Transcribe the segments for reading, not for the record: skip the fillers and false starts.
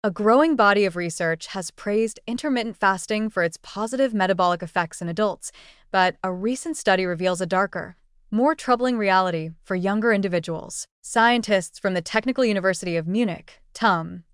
A growing body of research has praised intermittent fasting for its positive metabolic effects in adults, but a recent study reveals a darker, more troubling reality for younger individuals. Scientists from the Technical University of Munich, TUM,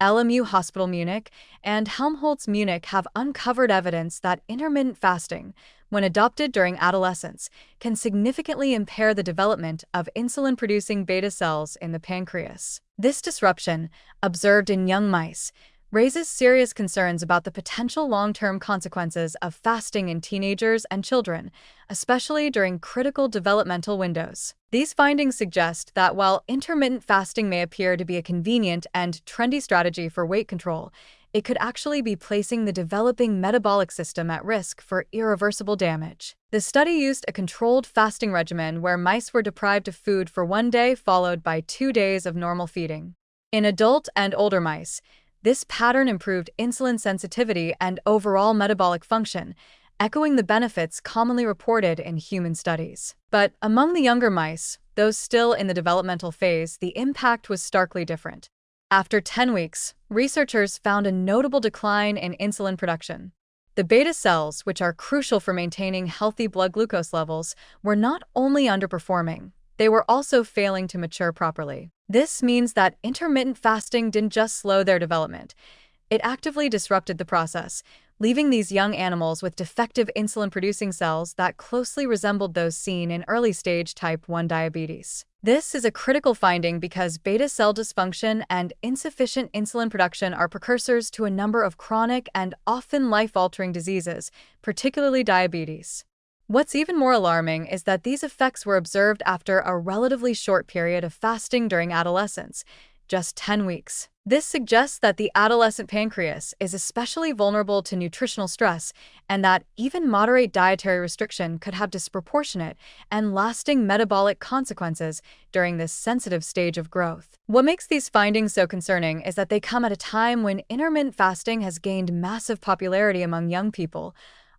LMU Hospital Munich, and Helmholtz Munich have uncovered evidence that intermittent fasting, when adopted during adolescence, can significantly impair the development of insulin-producing beta cells in the pancreas. This disruption, observed in young mice, raises serious concerns about the potential long-term consequences of fasting in teenagers and children, especially during critical developmental windows. These findings suggest that while intermittent fasting may appear to be a convenient and trendy strategy for weight control, it could actually be placing the developing metabolic system at risk for irreversible damage. The study used a controlled fasting regimen where mice were deprived of food for 1 day followed by 2 days of normal feeding. In adult and older mice, this pattern improved insulin sensitivity and overall metabolic function, echoing the benefits commonly reported in human studies. But among the younger mice, those still in the developmental phase, the impact was starkly different. After 10 weeks, researchers found a notable decline in insulin production. The beta cells, which are crucial for maintaining healthy blood glucose levels, were not only underperforming, they were also failing to mature properly. This means that intermittent fasting didn't just slow their development, it actively disrupted the process, leaving these young animals with defective insulin-producing cells that closely resembled those seen in early-stage type 1 diabetes. This is a critical finding because beta cell dysfunction and insufficient insulin production are precursors to a number of chronic and often life-altering diseases, particularly diabetes. What's even more alarming is that these effects were observed after a relatively short period of fasting during adolescence, just 10 weeks. This suggests that the adolescent pancreas is especially vulnerable to nutritional stress and that even moderate dietary restriction could have disproportionate and lasting metabolic consequences during this sensitive stage of growth. What makes these findings so concerning is that they come at a time when intermittent fasting has gained massive popularity among young people,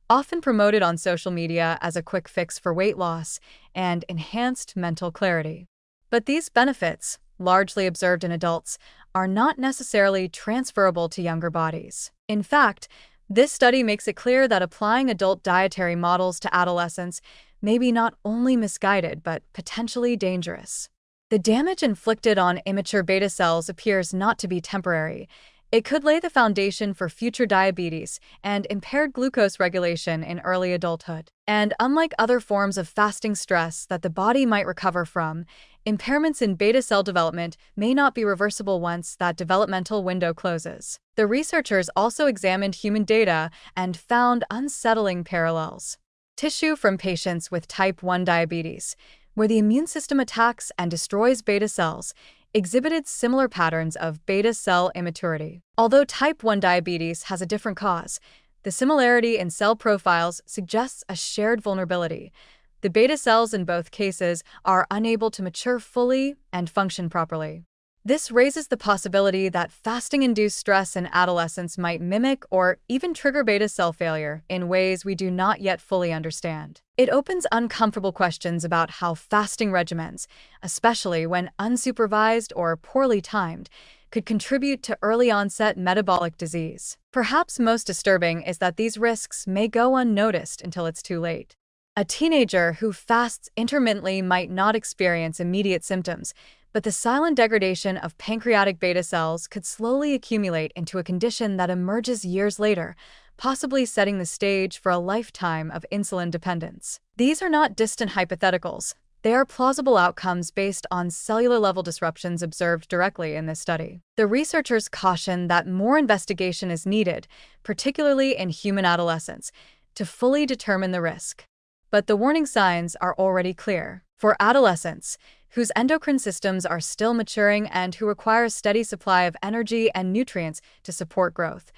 often promoted on social media as a quick fix for weight loss and enhanced mental clarity. But these benefits, largely observed in adults, are not necessarily transferable to younger bodies. In fact, this study makes it clear that applying adult dietary models to adolescents may be not only misguided but potentially dangerous. The damage inflicted on immature beta cells appears not to be temporary. It could lay the foundation for future diabetes and impaired glucose regulation in early adulthood. And unlike other forms of fasting stress that the body might recover from, impairments in beta cell development may not be reversible once that developmental window closes. The researchers also examined human data and found unsettling parallels. Tissue from patients with type 1 diabetes, where the immune system attacks and destroys beta cells, exhibited similar patterns of beta cell immaturity. Although type 1 diabetes has a different cause, the similarity in cell profiles suggests a shared vulnerability. The beta cells in both cases are unable to mature fully and function properly. This raises the possibility that fasting-induced stress in adolescence might mimic or even trigger beta cell failure in ways we do not yet fully understand. It opens uncomfortable questions about how fasting regimens, especially when unsupervised or poorly timed, could contribute to early-onset metabolic disease. Perhaps most disturbing is that these risks may go unnoticed until it's too late. A teenager who fasts intermittently might not experience immediate symptoms, but the silent degradation of pancreatic beta cells could slowly accumulate into a condition that emerges years later, possibly setting the stage for a lifetime of insulin dependence. These are not distant hypotheticals. They are plausible outcomes based on cellular-level disruptions observed directly in this study. The researchers caution that more investigation is needed, particularly in human adolescents, to fully determine the risk. But the warning signs are already clear. For adolescents, whose endocrine systems are still maturing and who require a steady supply of energy and nutrients to support growth,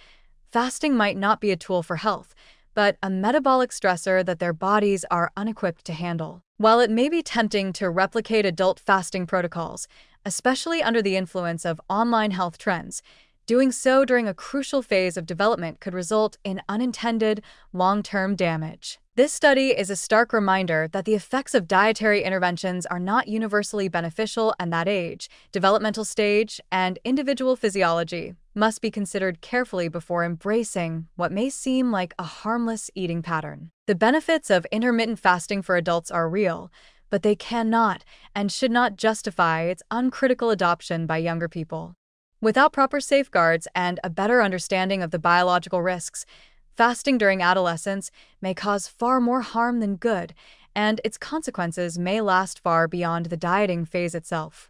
fasting might not be a tool for health, but a metabolic stressor that their bodies are unequipped to handle. While it may be tempting to replicate adult fasting protocols, especially under the influence of online health trends, doing so during a crucial phase of development could result in unintended, long-term damage. This study is a stark reminder that the effects of dietary interventions are not universally beneficial and that age, developmental stage, and individual physiology must be considered carefully before embracing what may seem like a harmless eating pattern. The benefits of intermittent fasting for adults are real, but they cannot and should not justify its uncritical adoption by younger people. Without proper safeguards and a better understanding of the biological risks, fasting during adolescence may cause far more harm than good, and its consequences may last far beyond the dieting phase itself.